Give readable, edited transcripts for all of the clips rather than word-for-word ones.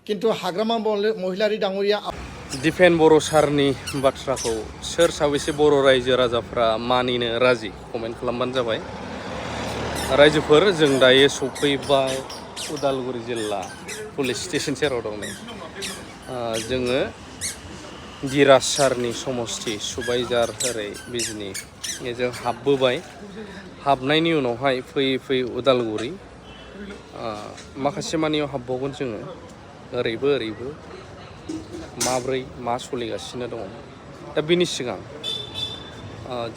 কিন্তু हाग्रामा महिलारि डांगरिया दिफेन बर' सारनि बाथ्राखौ सोर साबैसे बर' रायजो राजाफ्रा मानिनो राजि कमेन्ट खालामबानो जाबाय। रायजोफोर जों दायो सफैबाय उदालगुरि जिल्ला पुलिस स्टेशन सेराव दं नै। जोङो दिराज सारनि समस्ति सुबाइजार ओरै बिजनि जों हाबबोबाय। हाबनायनि उनावहाय फैयै फैयै उदालगुरि माखासे मानियाव हाबबावगोन जोङो ओरैबो ओरैबो माब्रै मा सोलिगासिनो दङ। दा बिनि सिगां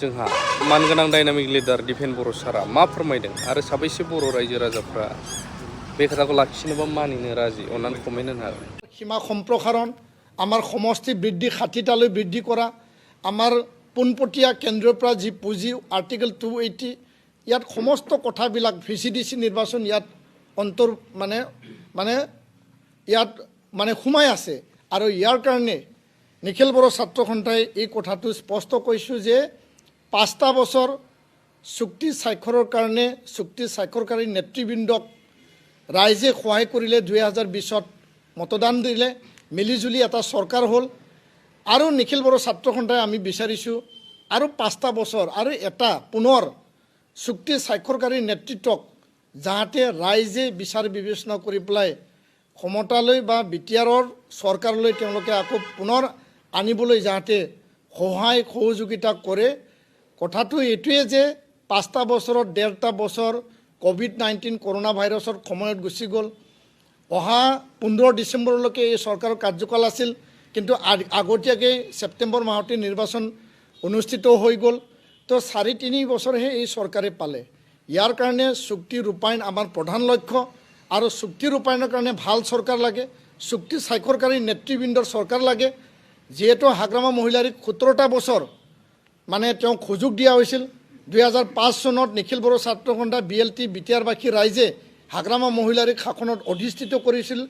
जोंहा मानगोनां डायनामिक लिडार दिफेन बर' सारा मा फोरमायदों आरो साबैसे बर' रायजो राजाफ्रा बे खोथाखौ लाखिनोबा मानिनो राजि अननानै कमेन्ट होनो हागोन। সীমা সম্প্ৰসাৰণ আমাৰ সমষ্টি বৃদ্ধি 60টালৈ বৃদ্ধি কৰা আমাৰ পোনপটীয়া কেন্দ্ৰৰ পৰা যি পুঁজি আৰ্টিকেল 280 ইয়াত সমস্ত কথাবিলাক ভিচিডিসি নিৰ্বাচন ইয়াত অন্তৰ মানে ইয়াত সোমাই আছে আৰু ইয়াৰ কাৰণে নিখিল বড়ো ছাত্ৰ সন্থাই এই কথাটো স্পষ্ট কৈছোঁ যে 5টা বছৰ চুক্তি স্বাক্ষৰৰ কাৰণে চুক্তি স্বাক্ষৰকাৰী নেতৃবৃন্দক ৰাইজে সহায় কৰিলে 2020ত मतदान दिले मिलिजुली এটা सरकार हल और निखिल बड़ो छात्र सन्थाय आमी विचारिছো और 5টা बছर और এটা पुनर चुक्ति स्वाक्षरकारी नेतृत्वक जाहाते राइजे विचार विवेचना करि पेलाय क्षमताলৈ बा बिटिआरर सरकारলৈ তেওঁলোকে আকৌ पुनर आनिবলৈ जाहाते সহায় সহযোগিতা কৰে। কথাটো এটোৱে যে 5টা বছৰত 1.5টা বছৰ কোভিড-19 কৰোনা ভাইৰাসৰ সময়ত গুচি গ'ল। অহা 15 ডিসেম্বৰলৈকে এই চৰকাৰৰ কাৰ্যকাল আছিল, কিন্তু আগতীয়াকৈ ছেপ্টেম্বৰ মাহতে নিৰ্বাচন অনুষ্ঠিত হৈ গ'ল। তো 3.5 বছৰহে এই চৰকাৰে পালে। ইয়াৰ কাৰণে চুক্তি ৰূপায়ণ আমাৰ প্ৰধান লক্ষ্য আৰু চুক্তি ৰূপায়ণৰ কাৰণে ভাল চৰকাৰ লাগে, চুক্তি স্বাক্ষৰকাৰী নেতৃবৃন্দৰ চৰকাৰ লাগে। যিহেতু হাগ্ৰামা মহিলাৰীক 17টা বছৰ তেওঁক সুযোগ দিয়া হৈছিল। 2005 চনত নিখিল বড়ো ছাত্ৰ সন্থা BLT বিটিআৰবাসী ৰাইজে হাগ্ৰামা মহিলাৰীক শাসনত অধিষ্ঠিত কৰিছিল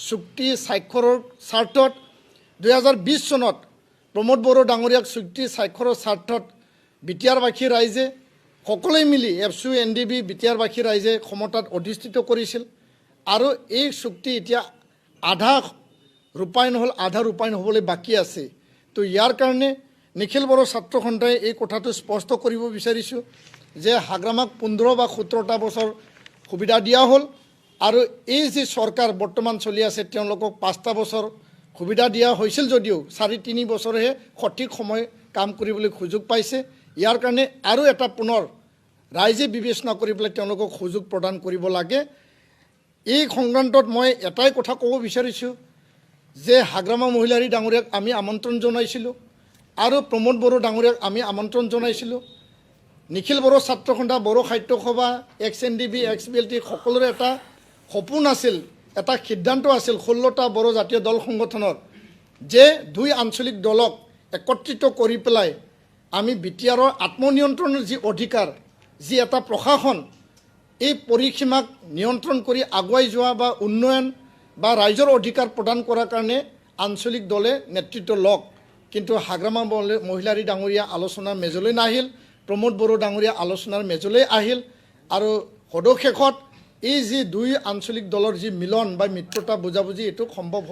চুক্তি স্বাক্ষৰৰ স্বাৰ্থত। 2020 চনত প্ৰমোদ বড়ো ডাঙৰীয়াক চুক্তি স্বাক্ষৰৰ স্বাৰ্থত বিটিআৰবাসী ৰাইজে সকলোৱে মিলি এফচু NDB বিটিআৰবাসী ৰাইজে ক্ষমতাত অধিষ্ঠিত কৰিছিল আৰু এই চুক্তি এতিয়া আধা ৰূপায়ণ হ'ল, আধা ৰূপায়ণ হ'বলৈ বাকী আছে। তো ইয়াৰ কাৰণে নিখিল বড়ো ছাত্ৰ সন্থাই এই কথাটো স্পষ্ট কৰিব বিচাৰিছোঁ যে হাগ্ৰামাক 15 বা 17টা বছৰ সুবিধা দিয়া হল আৰু এই যে সৰকাৰ বৰ্তমান চলি আছে তেওঁলোকক 5টা বছৰ সুবিধা দিয়া হৈছিল যদিও 3.5 বছৰহে সঠিক সময় কাম কৰিবলৈ সুযোগ পাইছে। ইয়াৰ কাৰণে আৰু এটা পুনৰ ৰাইজে বিবেচনা কৰি পেলাই তেওঁলোকক সুযোগ প্ৰদান কৰিব লাগে। এই সংক্ৰান্তত মই এটাই কথা ক'ব বিচাৰিছোঁ যে হাগ্ৰামা মহিলাৰী ডাঙৰীয়াক আমি আমন্ত্ৰণ জনাইছিলোঁ আৰু প্ৰমোদ বড়ো ডাঙৰীয়াক আমি আমন্ত্ৰণ জনাইছিলোঁ। নিখিল বড়ো ছাত্ৰ সন্থা বড়ো সাহিত্য সভা XNDB XBLT সকলোৰে এটা সপোন আছিল, এটা সিদ্ধান্ত আছিল 16টা বড়ো জাতীয় দল সংগঠনৰ যে 2 আঞ্চলিক দলক একত্ৰিত কৰি পেলাই আমি বিটিআৰৰ আত্মনিয়ন্ত্ৰণৰ যি অধিকাৰ, যি এটা প্ৰশাসন এই পৰিসীমাক নিয়ন্ত্ৰণ কৰি আগুৱাই যোৱা বা উন্নয়ন বা ৰাইজৰ অধিকাৰ প্ৰদান কৰাৰ কাৰণে আঞ্চলিক দলে নেতৃত্ব লওক। কিন্তু হাগ্ৰামা মহিলাৰী ডাঙৰীয়া আলোচনাৰ মেজলৈ নাহিল, প্ৰমোদ বড়ো ডাঙৰীয়া আলোচনাৰ মেজলৈ আহিল আৰু সদশেষত এই যি 2 আঞ্চলিক দলৰ যি মিলন বা মিত্ৰতা বুজাবুজি এইটো সম্ভৱ